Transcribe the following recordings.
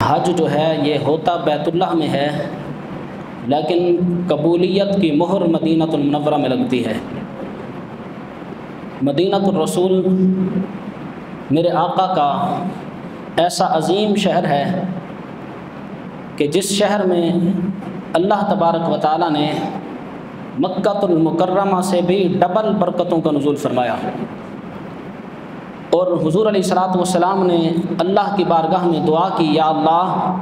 حج جو ہے یہ ہوتا بیت اللہ میں ہے، لیکن قبولیت کی مہر مدینہ المنورہ میں لگتی ہے۔ مدینہ الرسول میرے آقا کا ایسا عظیم شہر ہے کہ جس شہر میں اللہ تبارک و تعالیٰ نے مکہ المکرمہ سے بھی ڈبل برکتوں کا نزول فرمایا، اور حضور علیہ الصلوۃ والسلام نے اللہ کی بارگاہ میں دعا کی، یا اللہ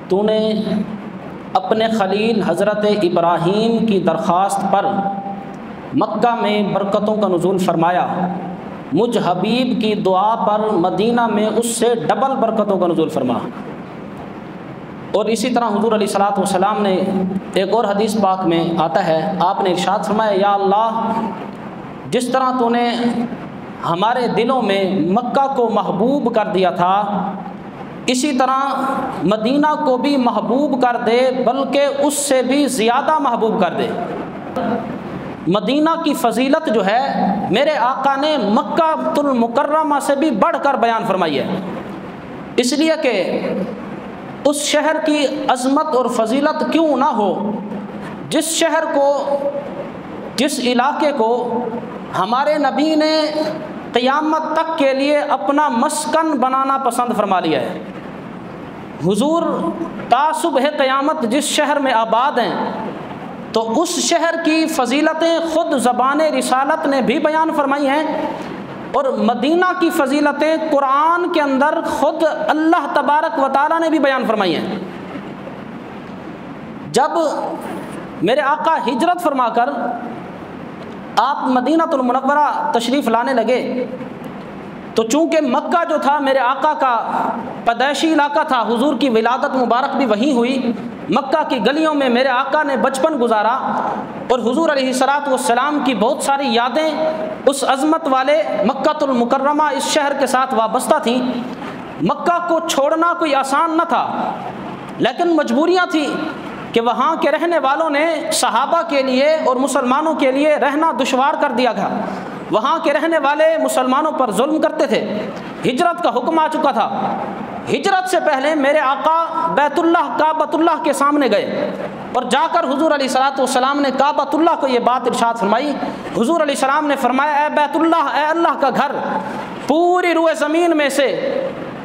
تو نے اپنے خلیل حضرت ابراہیم کی درخواست پر مکہ میں برکتوں کا نزول فرمایا، مجھ حبیب کی دعا پر مدینہ میں اس سے ڈبل برکتوں کا نزول فرما۔ اور اسی طرح حضور علیہ الصلوۃ والسلام نے ایک اور حدیث پاک میں آتا ہے، آپ نے ارشاد فرمایا، یا اللہ جس طرح تو نے ہمارے دلوں میں مکہ کو محبوب کر دیا تھا، اسی طرح مدینہ کو بھی محبوب کر دے، بلکہ اس سے بھی زیادہ محبوب کر دے۔ مدینہ کی فضیلت جو ہے میرے آقا نے مکہ المکرمہ سے بھی بڑھ کر بیان فرمائی ہے، اس لیے کہ اس شہر کی عظمت اور فضیلت کیوں نہ ہو، جس شہر کو، جس علاقے کو ہمارے نبی نے قیامت تک کے لیے اپنا مسکن بنانا پسند فرما لیا ہے۔ حضور تا صبح قیامت جس شہر میں آباد ہیں، تو اس شہر کی فضیلتیں خود زبان رسالت نے بھی بیان فرمائی ہیں، اور مدینہ کی فضیلتیں قرآن کے اندر خود اللہ تبارک و تعالیٰ نے بھی بیان فرمائی ہیں۔ جب میرے آقا ہجرت فرما کر آپ مدینہ المنورہ تشریف لانے لگے، تو چونکہ مکہ جو تھا میرے آقا کا پیدائشی علاقہ تھا، حضور کی ولادت مبارک بھی وہیں ہوئی، مکہ کی گلیوں میں میرے آقا نے بچپن گزارا، اور حضور علیہ الصلوۃ والسلام کی بہت ساری یادیں اس عظمت والے مکہ المکرمہ اس شہر کے ساتھ وابستہ تھیں۔ مکہ کو چھوڑنا کوئی آسان نہ تھا، لیکن مجبوریاں تھیں کہ وہاں کے رہنے والوں نے صحابہ کے لیے اور مسلمانوں کے لیے رہنا دشوار کر دیا گیا۔ وہاں کے رہنے والے مسلمانوں پر ظلم کرتے تھے، ہجرت کا حکم آ چکا تھا۔ ہجرت سے پہلے میرے آقا بیت اللہ کعبۃ اللہ کے سامنے گئے، اور جا کر حضور علیہ الصلوۃ والسلام نے کعبۃ اللہ کو یہ بات ارشاد فرمائی۔ حضور علیہ السلام نے فرمایا، اے بیت اللہ، اے اللہ کا گھر، پوری روئے زمین میں سے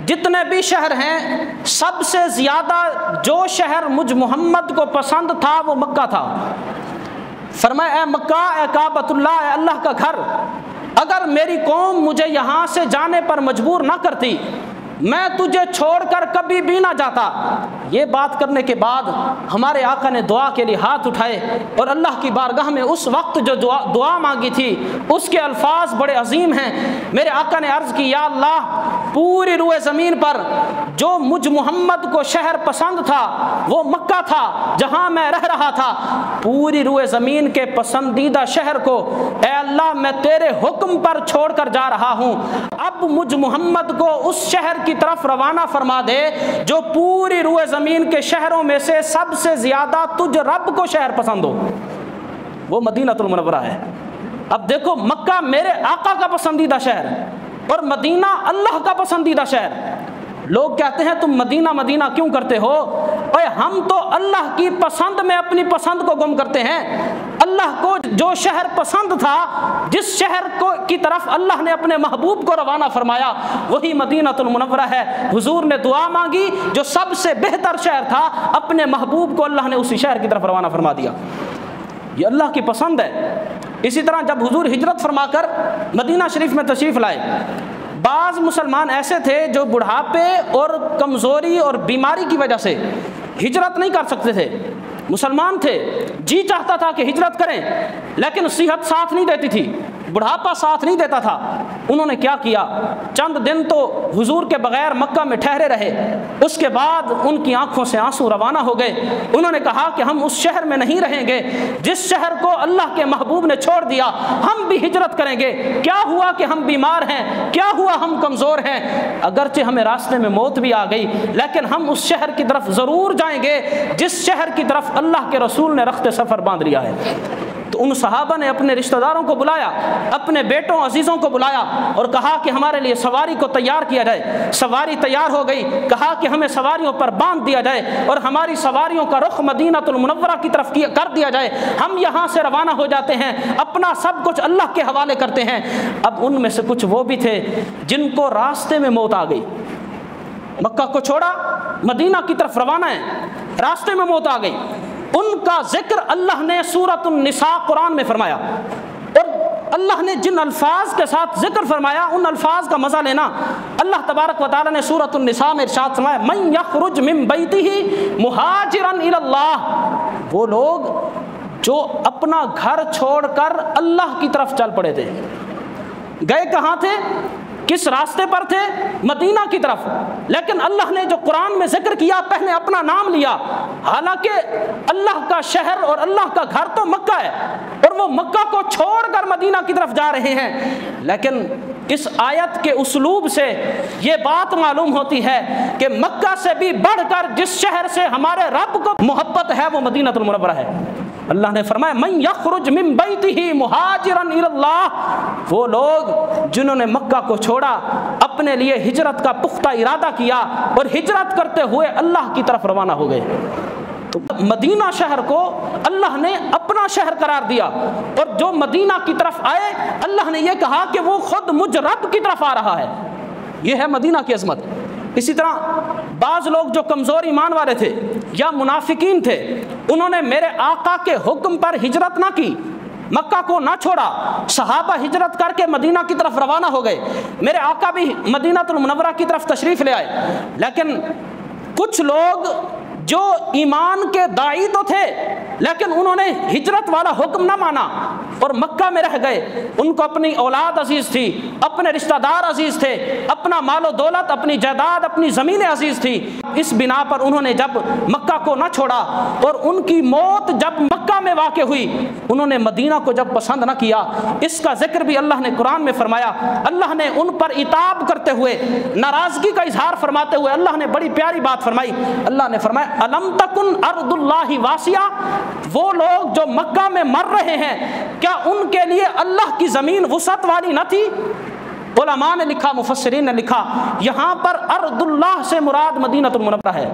جتنے بھی شہر ہیں، سب سے زیادہ جو شہر مجھ محمد کو پسند تھا وہ مکہ تھا۔ فرمایا، اے مکہ، اے کعبۃ اللہ، اے اللہ کا گھر، اگر میری قوم مجھے یہاں سے جانے پر مجبور نہ کرتی، میں تجھے چھوڑ کر کبھی بھی نہ جاتا۔ یہ بات کرنے کے بعد ہمارے آقا نے دعا کے لیے ہاتھ اٹھائے، اور اللہ کی بارگاہ میں اس وقت جو دعا مانگی تھی اس کے الفاظ بڑے عظیم ہیں۔ میرے آقا نے عرض کی، یا اللہ پوری روئے زمین پر جو مجھ محمد کو شہر پسند تھا وہ مکہ تھا جہاں میں رہ رہا تھا، پوری روئے زمین کے پسندیدہ شہر کو اے اللہ میں تیرے حکم پر چھوڑ کر جا رہا ہوں، اب مجھ محمد کو اس شہر کی طرف روانہ فرما دے جو پوری روئے زمین کے شہروں میں سے سب سے زیادہ تجھ رب کو شہر پسند ہو، وہ مدینہ المنورہ ہے۔ اب دیکھو، مکہ میرے آقا کا پسندیدہ شہر اور مدینہ اللہ کا پسندیدہ شہر۔ لوگ کہتے ہیں تم مدینہ مدینہ کیوں کرتے ہو؟ اے ہم تو اللہ کی پسند میں اپنی پسند کو گم کرتے ہیں۔ اللہ کو جو شہر پسند تھا، جس شہر کی طرف اللہ نے اپنے محبوب کو روانہ فرمایا، وہی مدینہ المنورہ ہے۔ حضور نے دعا مانگی، جو سب سے بہتر شہر تھا، اپنے محبوب کو اللہ نے اسی شہر کی طرف روانہ فرما دیا۔ یہ اللہ کی پسند ہے۔ اسی طرح جب حضور ہجرت فرما کر مدینہ شریف میں تشریف لائے، بعض مسلمان ایسے تھے جو بڑھاپے اور کمزوری اور بیماری کی وجہ سے ہجرت نہیں کر سکتے تھے۔ مسلمان تھے، جی چاہتا تھا کہ ہجرت کریں، لیکن صحت ساتھ نہیں دیتی تھی، بڑھاپا ساتھ نہیں دیتا تھا۔ انہوں نے کیا کیا؟ چند دن تو حضور کے بغیر مکہ میں ٹھہرے رہے، اس کے بعد ان کی آنکھوں سے آنسو روانہ ہو گئے۔ انہوں نے کہا کہ ہم اس شہر میں نہیں رہیں گے جس شہر کو اللہ کے محبوب نے چھوڑ دیا، ہم بھی ہجرت کریں گے۔ کیا ہوا کہ ہم بیمار ہیں، کیا ہوا ہم کمزور ہیں، اگرچہ ہمیں راستے میں موت بھی آ گئی، لیکن ہم اس شہر کی طرف ضرور جائیں گے جس شہر کی طرف اللہ کے رسول نے رخت سفر باندھ لیا ہے۔ تو ان صحابہ نے اپنے رشتہ داروں کو بلایا، اپنے بیٹوں عزیزوں کو بلایا اور کہا کہ ہمارے لیے سواری کو تیار کیا جائے۔ سواری تیار ہو گئی، کہا کہ ہمیں سواریوں پر باندھ دیا جائے اور ہماری سواریوں کا رخ مدینہ المنورہ کی طرف کر دیا جائے، ہم یہاں سے روانہ ہو جاتے ہیں، اپنا سب کچھ اللہ کے حوالے کرتے ہیں۔ اب ان میں سے کچھ وہ بھی تھے جن کو راستے میں موت آ گئی، مکہ کو چھوڑا مدینہ کی طرف روانہ ہے، راستے میں موت آ گئی، ان کا ذکر اللہ نے سورۃ النساء قرآن میں فرمایا، اور اللہ نے جن الفاظ کے ساتھ ذکر فرمایا ان الفاظ کا مزہ لینا۔ اللہ تبارک و تعالی نے سورۃ النساء میں ارشاد فرمایا من یخرج من بیتہ مہاجرا الی اللہ، وہ لوگ جو اپنا گھر چھوڑ کر اللہ کی طرف چل پڑے تھے، گئے کہاں تھے، کس راستے پر تھے، مدینہ کی طرف، لیکن اللہ نے جو قرآن میں ذکر کیا پہلے اپنا نام لیا، حالانکہ اللہ کا شہر اور اللہ کا گھر تو مکہ ہے اور وہ مکہ کو چھوڑ کر مدینہ کی طرف جا رہے ہیں، لیکن اس آیت کے اسلوب سے یہ بات معلوم ہوتی ہے کہ مکہ سے بھی بڑھ کر جس شہر سے ہمارے رب کو محبت ہے وہ مدینہ المنورہ ہے۔ اللہ نے فرمایا من یخرج من بیتہ مہاجرا الی اللہ، وہ لوگ جنہوں نے مکہ کو چھوڑا، اپنے لیے ہجرت کا پختہ ارادہ کیا اور ہجرت کرتے ہوئے اللہ کی طرف روانہ ہو گئے۔ تو مدینہ شہر کو اللہ نے اپنا شہر قرار دیا، اور جو مدینہ کی طرف آئے اللہ نے یہ کہا کہ وہ خود مجھ رب کی طرف آ رہا ہے۔ یہ ہے مدینہ کی عظمت۔ اسی طرح بعض لوگ جو کمزور ایمان والے تھے یا منافقین تھے، انہوں نے میرے آقا کے حکم پر ہجرت نہ کی، مکہ کو نہ چھوڑا، صحابہ ہجرت کر کے مدینہ کی طرف روانہ ہو گئے، میرے آقا بھی مدینہ المنورہ کی طرف تشریف لے آئے، لیکن کچھ لوگ جو ایمان کے داعی تو تھے لیکن انہوں نے ہجرت والا حکم نہ مانا اور مکہ میں رہ گئے، ان کو اپنی اولاد عزیز تھی، اپنے رشتہ دار عزیز تھے، اپنا مال و دولت، اپنی جائیداد، اپنی زمینیں عزیز تھی، اس بنا پر انہوں نے جب مکہ کو نہ چھوڑا اور ان کی موت جب مکہ میں واقع ہوئی، انہوں نے مدینہ کو جب پسند نہ کیا۔ اس کا ذکر بھی اللہ نے قرآن میں فرمایا، اللہ نے ان پر عتاب کرتے ہوئے، ناراضگی کا اظہار فرماتے ہوئے اللہ نے بڑی پیاری بات فرمائی، اللہ نے فرمایا الم تکن ارض اللہ واسعہ، وہ لوگ جو مکہ میں مر رہے ہیں کیا ان کے لیے اللہ کی زمین وسعت والی نہ تھی؟ علماء نے لکھا، مفسرین نے لکھا، یہاں پر ارض اللہ سے مراد مدینہ المنورہ ہے۔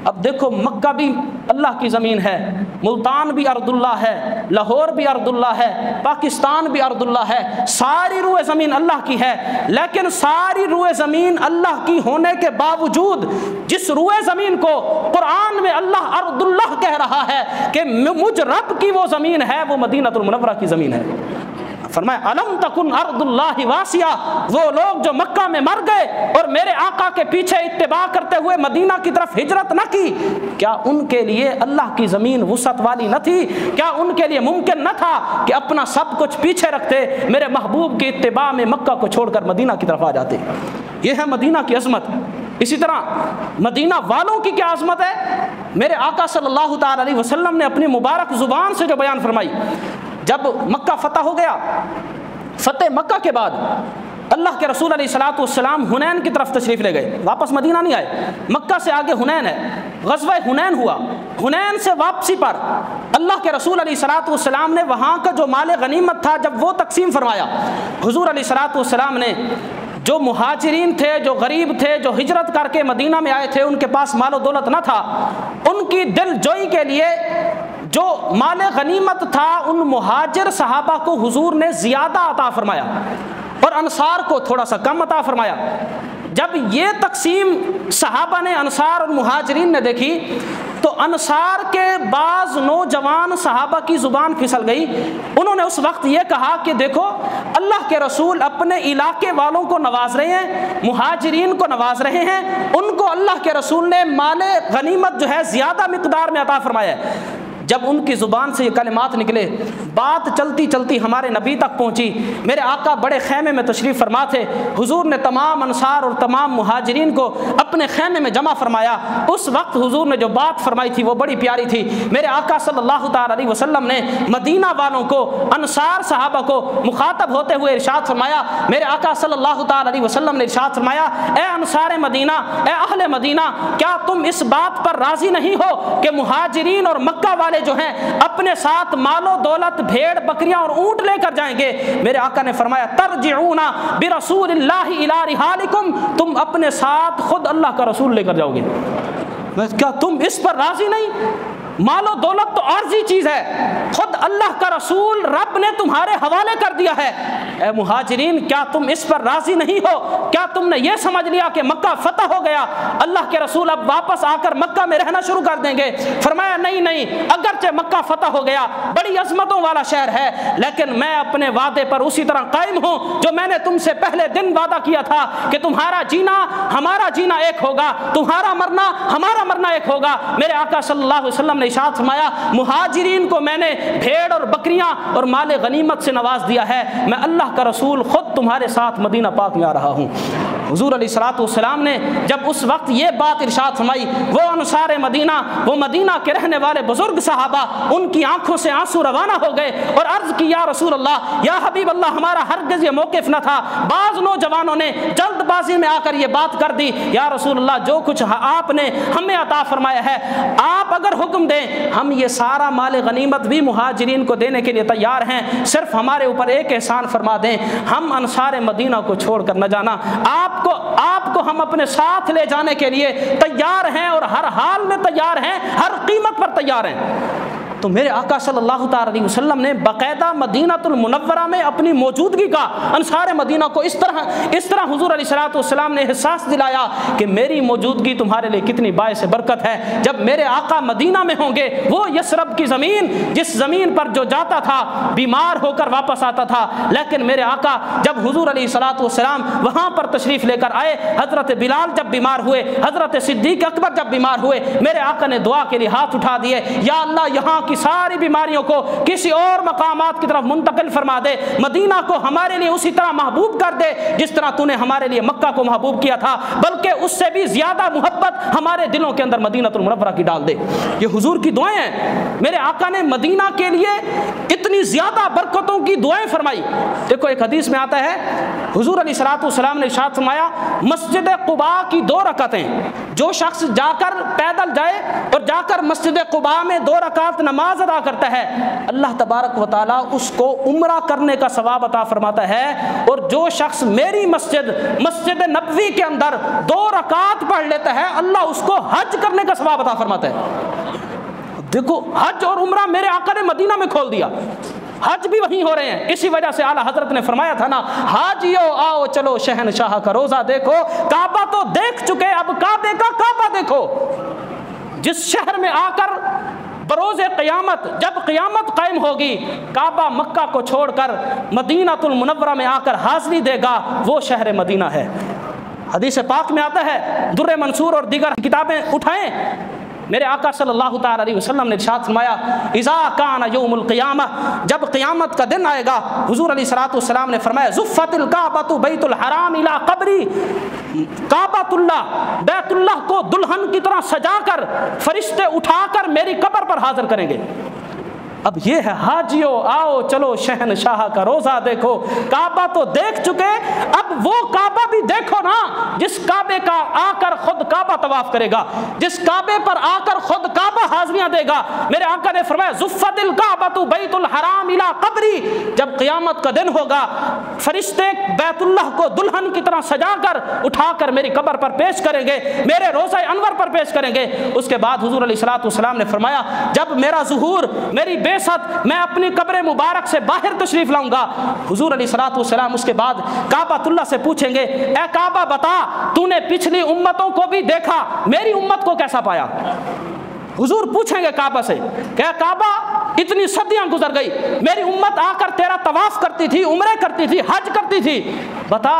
اب دیکھو مکہ بھی اللہ کی زمین ہے، ملتان بھی ارض اللہ ہے، لاہور بھی ارض اللہ ہے، پاکستان بھی ارض اللہ ہے، ساری روئے زمین اللہ کی ہے، لیکن ساری روئے زمین اللہ کی ہونے کے باوجود جس روئے زمین کو قرآن میں اللہ ارض اللہ کہہ رہا ہے کہ مجھ رب کی وہ زمین ہے، وہ مدینہ المنورہ کی زمین ہے۔ فرمایا الم تکن ارض اللہ واسعہ، وہ لوگ جو مکہ میں مر گئے اور میرے آقا کے پیچھے اتباع کرتے ہوئے مدینہ کی طرف ہجرت نہ کی، کیا ان کے لیے اللہ کی زمین وسعت والی نہ تھی؟ کیا ان کے لیے ممکن نہ تھا کہ اپنا سب کچھ پیچھے رکھتے، میرے محبوب کی اتباع میں مکہ کو چھوڑ کر مدینہ کی طرف آ جاتے؟ یہ ہے مدینہ کی عظمت۔ اسی طرح مدینہ والوں کی کیا عظمت ہے، میرے آقا صلی اللہ تعالی علیہ وسلم نے اپنی مبارک زبان سے جو بیان فرمائی، جب مکہ فتح ہو گیا، فتح مکہ کے بعد اللہ کے رسول علیہ الصلوۃ والسلام حنین کی طرف تشریف لے گئے، واپس مدینہ نہیں آئے، مکہ سے آگے حنین ہے، غزوہ حنین ہوا، حنین سے واپسی پر اللہ کے رسول علیہ الصلوۃ والسلام نے وہاں کا جو مال غنیمت تھا جب وہ تقسیم فرمایا، حضور علیہ الصلوۃ والسلام نے جو مہاجرین تھے، جو غریب تھے، جو ہجرت کر کے مدینہ میں آئے تھے، ان کے پاس مال و دولت نہ تھا، ان کی دل جوئی کے لیے جو مال غنیمت تھا ان مہاجر صحابہ کو حضور نے زیادہ عطا فرمایا اور انصار کو تھوڑا سا کم عطا فرمایا۔ جب یہ تقسیم صحابہ نے، انصار اور مہاجرین نے دیکھی تو انصار کے بعض نوجوان صحابہ کی زبان پھسل گئی، انہوں نے اس وقت یہ کہا کہ دیکھو اللہ کے رسول اپنے علاقے والوں کو نواز رہے ہیں، مہاجرین کو نواز رہے ہیں، ان کو اللہ کے رسول نے مال غنیمت جو ہے زیادہ مقدار میں عطا فرمایا ہے۔ جب ان کی زبان سے یہ کلمات نکلے، بات چلتی چلتی ہمارے نبی تک پہنچی، میرے آقا بڑے خیمے میں تشریف فرما تھے، حضور نے تمام انصار اور تمام مہاجرین کو اپنے خیمے میں جمع فرمایا، اس وقت حضور نے جو بات فرمائی تھی وہ بڑی پیاری تھی۔ میرے آقا صلی اللہ تعالی علیہ وسلم نے مدینہ والوں کو، انصار صحابہ کو مخاطب ہوتے ہوئے ارشاد فرمایا، میرے آقا صلی اللہ تعالی علیہ وسلم نے ارشاد فرمایا، اے انصار مدینہ، اے اہل مدینہ، کیا تم اس بات پر راضی نہیں ہو کہ مہاجرین اور مکہ والے والے جو ہیں اپنے ساتھ مال و دولت، بھیڑ بکریاں اور اونٹ لے کر جائیں گے، میرے آقا نے فرمایا ترجعون برسول اللہ الی رحالکم، تم اپنے ساتھ خود اللہ کا رسول لے کر جاؤ گے۔ کیا تم اس پر راضی نہیں؟ مال و دولت تو عارضی چیز ہے، خود اللہ کا رسول رب نے تمہارے حوالے کر دیا ہے۔ اے مہاجرین، کیا تم اس پر راضی نہیں ہو؟ کیا تم نے یہ سمجھ لیا کہ مکہ فتح ہو گیا، اللہ کے رسول اب واپس آ کر مکہ میں رہنا شروع کر دیں گے؟ فرمایا نہیں نہیں، اگرچہ مکہ فتح ہو گیا، بڑی عظمتوں والا شہر ہے، لیکن میں اپنے وعدے پر اسی طرح قائم ہوں جو میں نے تم سے پہلے دن وعدہ کیا تھا کہ تمہارا جینا ہمارا جینا ایک ہوگا، تمہارا مرنا ہمارا مرنا ایک ہوگا۔ میرے آقا صلی اللہ علیہ وسلم نے ارشاد فرمایا مہاجرین کو میں نے بھیڑ اور بکریاں اور مال غنیمت سے نواز دیا ہے، میں اللہ کا رسول خود تمہارے ساتھ مدینہ پاک میں آ رہا ہوں۔ حضور علیہ الصلوۃ والسلام نے جب اس وقت یہ بات ارشاد فرمائی، وہ انصار مدینہ، وہ مدینہ کے رہنے والے بزرگ صحابہ، ان کی آنکھوں سے آنسو روانہ ہو گئے اور عرض کی یا رسول اللہ، یا حبیب اللہ، ہمارا ہرگز یہ موقف نہ تھا۔ بعض نوجوانوں نے جلد بازی میں آ کر یہ بات کر دی، یا رسول اللہ جو کچھ آپ نے ہمیں عطا فرمایا ہے، آپ اگر حکم دیں ہم یہ سارا مال غنیمت بھی مہاجرین کو دینے کے لیے تیار ہیں، صرف ہمارے اوپر ایک احسان فرما دیں، ہم انصار مدینہ کو چھوڑ کر نہ جانا، آپ کو ہم اپنے ساتھ لے جانے کے لیے تیار ہیں اور ہر حال میں تیار ہیں، ہر قیمت پر تیار ہیں۔ تو میرے آقا صلی اللہ تعالی علیہ وسلم نے باقاعدہ مدینہ المنورہ میں اپنی موجودگی کا انصار مدینہ کو اس طرح حضور علیہ الصلوۃ والسلام نے احساس دلایا کہ میری موجودگی تمہارے لیے کتنی باعث برکت ہے۔ جب میرے آقا مدینہ میں ہوں گے، وہ یثرب کی زمین، جس زمین پر جو جاتا تھا بیمار ہو کر واپس آتا تھا، لیکن میرے آقا جب حضور علیہ الصلوۃ والسلام وہاں پر تشریف لے کر آئے، حضرت بلال جب بیمار ہوئے، حضرت صدیق اکبر جب بیمار ہوئے، میرے آقا نے دعا کے لیے ہاتھ اٹھا دیے، یا اللہ یہاں کی ساری بیماریوں کو کسی اور مقامات کی طرف منتقل فرما دے، مدینہ کو ہمارے لیے اسی طرح محبوب کر دے جس طرح تو نے ہمارے لیے مکہ کو محبوب کیا تھا، بلکہ اس سے بھی زیادہ محبت ہمارے دلوں کے اندر مدینہ المنورہ کی ڈال دے۔ یہ حضور کی دعائیں ہیں۔ میرے آقا نے مدینہ کے لیے اتنی زیادہ برکتوں کی دعائیں فرمائی۔ دیکھو ایک حدیث میں آتا ہے، حضور علیہ الصلوۃ والسلام نے ارشاد فرمایا مسجد قباء کی 2 رکعتیں، جو شخص جا کر پیدل جائے اور جا کر مسجد قباء میں 2 رکعت نماز ادا کرتا ہے، اللہ تبارک و تعالیٰ اس کو عمرہ کرنے کا ثواب عطا فرماتا ہے، اور جو شخص میری مسجد نبوی کے اندر 2 رکعت پڑھ لیتا ہے، اللہ اس کو حج کرنے کا ثواب عطا فرماتا ہے۔ دیکھو حج اور عمرہ میرے آقا نے مدینہ میں کھول دیا، حج بھی وہیں ہو رہے ہیں۔ اسی وجہ سے اعلیٰ حضرت نے فرمایا تھا نا، حاجیو آؤ چلو شہنشاہ کا روزہ دیکھو، کعبہ تو دیکھ چکے، اب کعبے کا کعبہ دیکھو۔ جس شہر میں آ کر بروز قیامت، جب قیامت قائم ہوگی، کعبہ مکہ کو چھوڑ کر مدینہ المنورہ میں آ کر حاضری دے گا، وہ شہر مدینہ ہے۔ حدیث پاک میں آتا ہے، در منصور اور دیگر کتابیں اٹھائیں، میرے آقا صلی اللہ تعالی علیہ وسلم نے ارشاد فرمایا اذا کان یوم القیامہ، جب قیامت کا دن آئے گا، حضور علیہ الصلوۃ والسلام نے فرمایا زفت الکعبۃ بیت الحرام الی قبری، کعبۃ اللہ بیت اللہ کو دلہن کی طرح سجا کر فرشتے اٹھا کر میری قبر پر حاضر کریں گے۔ اب یہ ہے حاجیو آؤ چلو شہنشاہ کا روزہ دیکھو، کعبہ تو دیکھ چکے، اب وہ کعبہ بھی دیکھو نا جس کعبے کا آ کر خود کعبہ طواف کرے گا، جس کعبے پر آ کر خود کعبہ حاضریاں دے گا۔ میرے آقا نے فرمایا زفت الکعبۃ بیت الحرام الی قبری، جب قیامت کا دن ہوگا، فرشتے بیت اللہ کو دلہن کی طرح سجا کر اٹھا کر میری قبر پر پیش کریں گے، میرے روضہ انور پر پیش کریں گے۔ اس کے بعد حضور علیہ الصلوۃ والسلام نے فرمایا جب میرا ظہور، میری بیست، میں اپنی قبر مبارک سے باہر تشریف لاؤں گا، حضور علیہ الصلوۃ والسلام اس کے بعد کعبۃ اللہ سے پوچھیں گے اے کعبہ بتا تو نے پچھلی امتوں کو بھی دیکھا، میری امت کو کیسا پایا؟ حضور پوچھیں گے کعبہ سے کہ کعبہ اتنی صدیاں گزر گئی، میری امت آ کر تیرا طواف کرتی تھی، عمرے کرتی تھی، حج کرتی تھی، بتا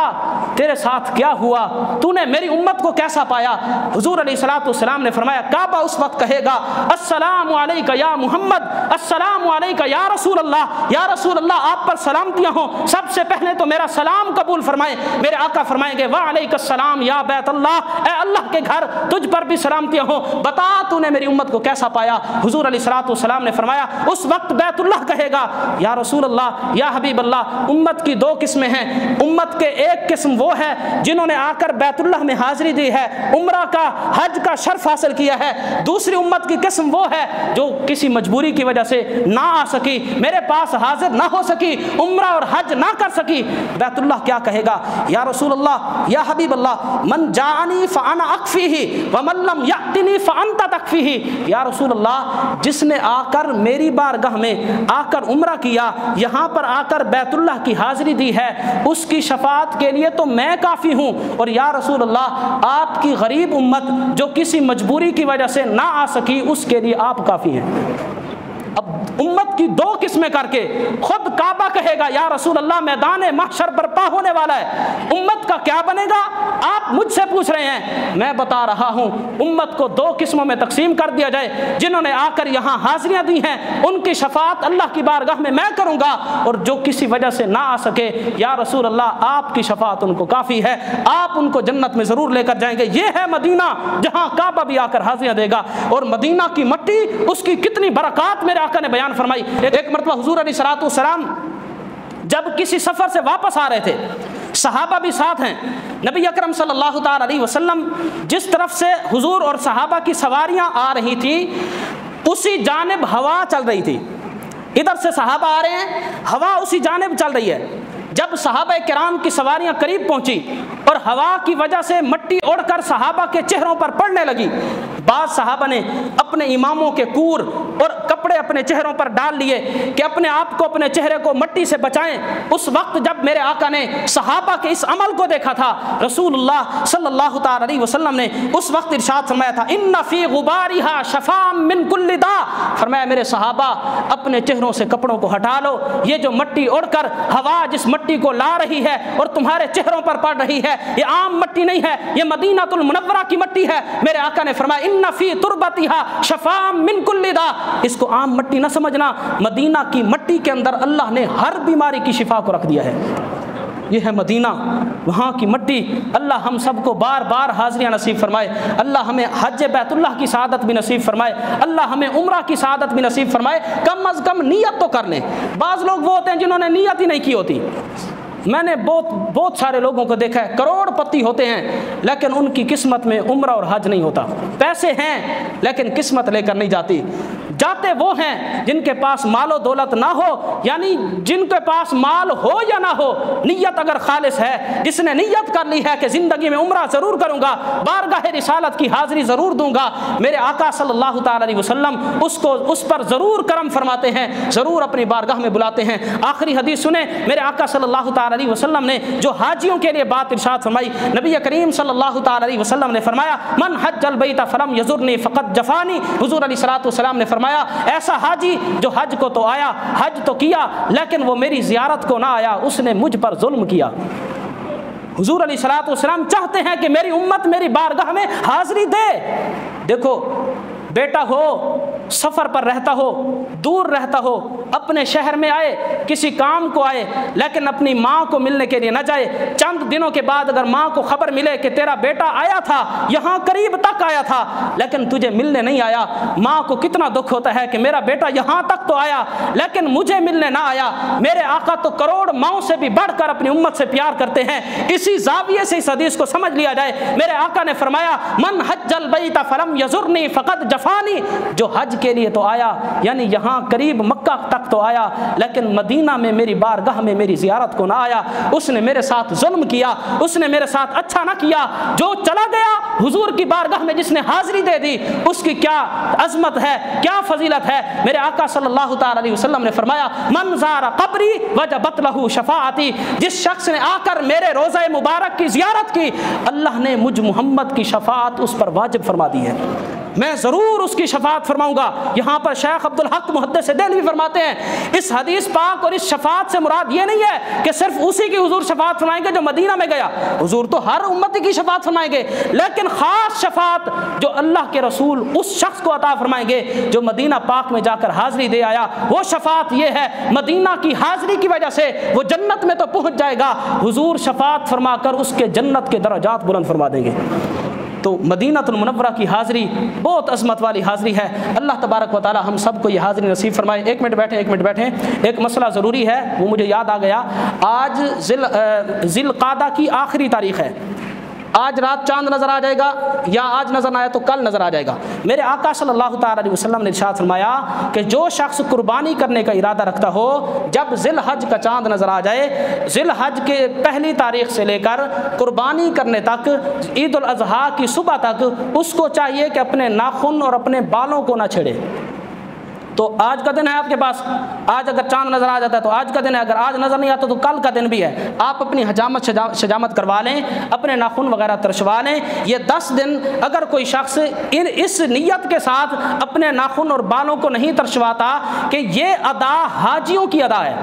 تیرے ساتھ کیا ہوا، تو نے میری امت کو کیسا پایا؟ حضور علیہ الصلوۃ والسلام نے فرمایا کعبہ اس وقت کہے گا السلام علیک یا محمد، السلام علیک یا رسول اللہ، یا رسول اللہ آپ پر سلامتیاں ہوں، سب سے پہلے تو میرا سلام قبول فرمائیں۔ میرے آقا فرمائیں گے وعلیک السلام یا بیت اللہ، اے اللہ کے گھر تجھ پر بھی سلامتیاں ہوں، بتا تو نے میری امت کو کیسا پایا؟ حضور علیہ الصلوۃ والسلام نے فرمایا اس وقت بیت اللہ کہے گا یا رسول اللہ، یا حبیب اللہ، امت کی 2 قسمیں ہیں، امت کے ایک قسم وہ وہ ہے جنہوں نے آ کر بیت اللہ میں حاضری دی ہے، عمرہ کا حج کا شرف حاصل کیا ہے۔ دوسری امت کی قسم وہ ہے جو کسی مجبوری کی وجہ سے نہ آ سکی، میرے پاس حاضر نہ ہو سکی، عمرہ اور حج نہ کر سکی۔ بیت اللہ کیا کہے گا؟ یا رسول اللہ، یا حبیب اللہ، من جاءنی فانا اکفیہ ومن لم یأتنی فانت تکفیہ۔ یا رسول اللہ، جس نے آ کر میری بارگاہ میں آ کر عمرہ کیا، یہاں پر آ کر بیت اللہ کی حاضری دی ہے، اس کی شفاعت کے لیے تو میں کافی ہوں، اور یا رسول اللہ آپ کی غریب امت جو کسی مجبوری کی وجہ سے نہ آ سکی، اس کے لیے آپ کافی ہیں۔ اب امت کی دو قسمیں کر کے خود کعبہ کہے گا یا رسول اللہ میدان محشر برپا ہونے والا ہے، امت کا کیا بنے گا؟ آپ مجھ سے پوچھ رہے ہیں، میں بتا رہا ہوں امت کو دو قسموں میں تقسیم کر دیا جائے، جنہوں نے آ کر یہاں حاضریاں دی ہیں ان کی شفاعت اللہ کی بارگاہ میں کروں گا، اور جو کسی وجہ سے نہ آ سکے یا رسول اللہ آپ کی شفاعت ان کو کافی ہے، آپ ان کو جنت میں ضرور لے کر جائیں گے۔ یہ ہے مدینہ جہاں کعبہ بھی آ کر حاضریاں دے گا، اور مدینہ کی مٹی اس کی کتنی برکات میرے آقا نے بیان فرمائی۔ ایک مرتبہ حضور علیہ الصلوۃ والسلام جب کسی سفر سے واپس آ رہے تھے، صحابہ بھی ساتھ ہیں، نبی اکرم صلی اللہ تعالی علیہ وسلم جس طرف سے حضور اور صحابہ کی سواریاں آ رہی تھی اسی جانب ہوا چل رہی تھی، ادھر سے صحابہ آ رہے ہیں، ہوا اسی جانب چل رہی ہے۔ جب صحابہ کرام کی سواریاں قریب پہنچی اور ہوا کی وجہ سے مٹی اڑ کر صحابہ کے چہروں پر پڑنے لگی، بعض صحابہ نے اپنے اماموں کے کور اور کپڑے اپنے چہروں پر ڈال لیے کہ اپنے آپ کو، اپنے چہرے کو مٹی سے بچائیں۔ اس وقت جب میرے آقا نے صحابہ کے اس عمل کو دیکھا تھا، رسول اللہ صلی اللہ تعالی علیہ وسلم نے اس وقت ارشاد فرمایا تھا، ان فی غبارها شفاء من کل داء، فرمایا میرے صحابہ اپنے چہروں سے کپڑوں کو ہٹا لو، یہ جو مٹی اڑ کر ہوا جس مٹی کو لا رہی ہے اور تمہارے چہروں پر پڑ رہی ہے، یہ عام مٹی نہیں ہے، یہ مدینہ المنورہ کی مٹی ہے۔ میرے آقا نے فرمایا ان فی تربتها شفاء من کل داء، اس کو عام مٹی نہ سمجھنا، مدینہ کی مٹی کے اندر اللہ نے ہر بیماری کی شفا کو رکھ دیا ہے۔ یہ ہے مدینہ، وہاں کی مٹی۔ اللہ ہم سب کو بار بار حاضریاں نصیب فرمائے، اللہ ہمیں حج بیت اللہ کی سعادت بھی نصیب فرمائے، اللہ ہمیں عمرہ کی سعادت بھی نصیب فرمائے۔ کم از کم نیت تو کر لیں۔ بعض لوگ وہ ہوتے ہیں جنہوں نے نیت ہی نہیں کی ہوتی، میں نے بہت سارے لوگوں کو دیکھا ہے، کروڑ پتی ہوتے ہیں لیکن ان کی قسمت میں عمرہ اور حج نہیں ہوتا، پیسے ہیں لیکن قسمت لے کر نہیں جاتی۔ جاتے وہ ہیں جن کے پاس مال و دولت نہ ہو، یعنی جن کے پاس مال ہو یا نہ ہو، نیت اگر خالص ہے، جس نے نیت کر لی ہے کہ زندگی میں عمرہ ضرور کروں گا، بارگاہ رسالت کی حاضری ضرور دوں گا، میرے آقا صلی اللہ تعالی علیہ وسلم اس پر ضرور کرم فرماتے ہیں، ضرور اپنی بارگاہ میں بلاتے ہیں۔ آخری حدیث سنیں، میرے آقا صلی اللہ تعالی علیہ وسلم نے جو حاجیوں کے لیے بات ارشاد فرمائی، نبی کریم صلی اللہ تعالی علیہ وسلم نے فرمایا من حج البیت فلم یزرنی فقط جفانی۔ حضور علیہ الصلوۃ والسلام نے فرمایا ایسا حاجی جو حج کو تو آیا، حج تو کیا، لیکن وہ میری زیارت کو نہ آیا، اس نے مجھ پر ظلم کیا۔ حضور علیہ الصلوۃ والسلام چاہتے ہیں کہ میری امت میری بارگاہ میں حاضری دے۔ دیکھو بیٹا ہو، سفر پر رہتا ہو، دور رہتا ہو، اپنے شہر میں آئے، کسی کام کو آئے، لیکن اپنی ماں کو ملنے کے لیے نہ جائے، چند دنوں کے بعد اگر ماں کو خبر ملے کہ تیرا بیٹا آیا تھا، یہاں قریب تک آیا تھا لیکن تجھے ملنے نہیں آیا، ماں کو کتنا دکھ ہوتا ہے کہ میرا بیٹا یہاں تک تو آیا لیکن مجھے ملنے نہ آیا۔ میرے آقا تو کروڑ ماؤں سے بھی بڑھ کر اپنی امت سے پیار کرتے ہیں۔ اسی زاویے سے اس حدیث کو سمجھ لیا جائے، میرے آقا نے فرمایا من حج البیت فلم یزرنی فقط جفانی، جو حج کے لیے تو آیا، یعنی یہاں قریب مکہ تک تو آیا لیکن مدینہ میں میری بارگاہ میں میری زیارت کو نہ آیا، اس نے میرے ساتھ ظلم کیا، اس نے میرے ساتھ اچھا نہ کیا۔ جو چلا گیا حضور کی بارگاہ میں جس نے حاضری دے دی، اس کی کیا عظمت ہے، کیا فضیلت ہے۔ میرے آقا صلی اللہ تعالی علیہ وسلم نے فرمایا من زار قبری وجبت لہ شفاعتی، جس شخص نے آ کر میرے روضہ مبارک کی زیارت کی، اللہ نے مجھ محمد کی شفاعت اس پر واجب فرما دی ہے، میں ضرور اس کی شفاعت فرماؤں گا۔ یہاں پر شیخ عبدالحق محدث دہلوی فرماتے ہیں اس حدیث پاک اور اس شفاعت سے مراد یہ نہیں ہے کہ صرف اسی کی حضور شفاعت فرمائیں گے جو مدینہ میں گیا، حضور تو ہر امتی کی شفاعت فرمائیں گے، لیکن خاص شفاعت جو اللہ کے رسول اس شخص کو عطا فرمائیں گے جو مدینہ پاک میں جا کر حاضری دے آیا، وہ شفاعت یہ ہے مدینہ کی حاضری کی وجہ سے وہ جنت میں تو پہنچ جائے گا، حضور شفاعت فرما کر اس کے جنت کے درجات بلند فرما دیں گے۔ تو مدینۃ المنورہ کی حاضری بہت عظمت والی حاضری ہے۔ اللہ تبارک و تعالی ہم سب کو یہ حاضری نصیب فرمائے۔ ایک منٹ بیٹھیں، ایک مسئلہ ضروری ہے، وہ مجھے یاد آ گیا۔ آج ذی القعدہ کی آخری تاریخ ہے۔ آج رات چاند نظر آ جائے گا، یا آج نظر نہ آیا تو کل نظر آ جائے گا۔ میرے آقا صلی اللہ تعالی علیہ وسلم نے ارشاد فرمایا کہ جو شخص قربانی کرنے کا ارادہ رکھتا ہو، جب ذی الحج کا چاند نظر آ جائے، ذی الحج کے پہلی تاریخ سے لے کر قربانی کرنے تک، عید الاضحیٰ کی صبح تک، اس کو چاہیے کہ اپنے ناخن اور اپنے بالوں کو نہ چھیڑے۔ تو آج کا دن ہے آپ کے پاس، آج اگر چاند نظر آ جاتا ہے تو آج کا دن ہے، اگر آج نظر نہیں آتا تو کل کا دن بھی ہے۔ آپ اپنی حجامت شجامت کروا لیں، اپنے ناخن وغیرہ ترشوا لیں۔ یہ 10 دن اگر کوئی شخص اس نیت کے ساتھ اپنے ناخن اور بالوں کو نہیں ترشواتا کہ یہ ادا حاجیوں کی ادا ہے،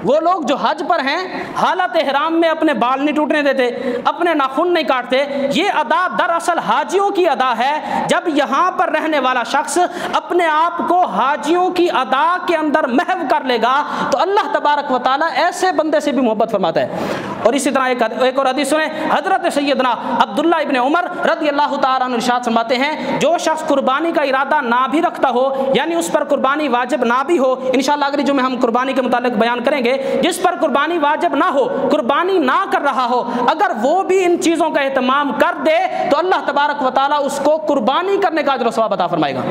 وہ لوگ جو حج پر ہیں حالت احرام میں اپنے بال نہیں ٹوٹنے دیتے، اپنے ناخن نہیں کاٹتے، یہ ادا دراصل حاجیوں کی ادا ہے۔ جب یہاں پر رہنے والا شخص اپنے آپ کو حاجیوں کی ادا کے اندر محو کر لے گا تو اللہ تبارک و تعالیٰ ایسے بندے سے بھی محبت فرماتا ہے۔ اور اسی طرح ایک اور حدیث سنیں، حضرت سیدنا عبداللہ ابن عمر رضی اللہ تعالیٰ عنہ ارشاد فرماتے ہیں، جو شخص قربانی کا ارادہ نہ بھی رکھتا ہو، یعنی اس پر قربانی واجب نہ بھی ہو، انشاءاللہ اگلی جمعے ہم قربانی کے متعلق بیان کریں گے، جس پر قربانی واجب نہ ہو، قربانی نہ کر رہا ہو، اگر وہ بھی ان چیزوں کا اہتمام کر دے تو اللہ تبارک و تعالیٰ اس کو قربانی کرنے کا اجر و ثواب عطا فرمائے گا۔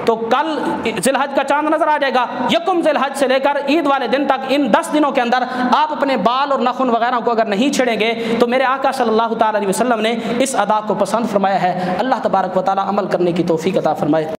تو کل ذی الحج کا چاند نظر آ جائے گا، یکم ذی الحج سے لے کر عید والے دن تک، ان 10 دنوں کے اندر آپ اپنے بال اور ناخن وغیرہ کو اگر نہیں چھیڑیں گے تو میرے آقا صلی اللہ تعالی علیہ وسلم نے اس ادا کو پسند فرمایا ہے۔ اللہ تبارک و تعالیٰ عمل کرنے کی توفیق عطا فرمائے۔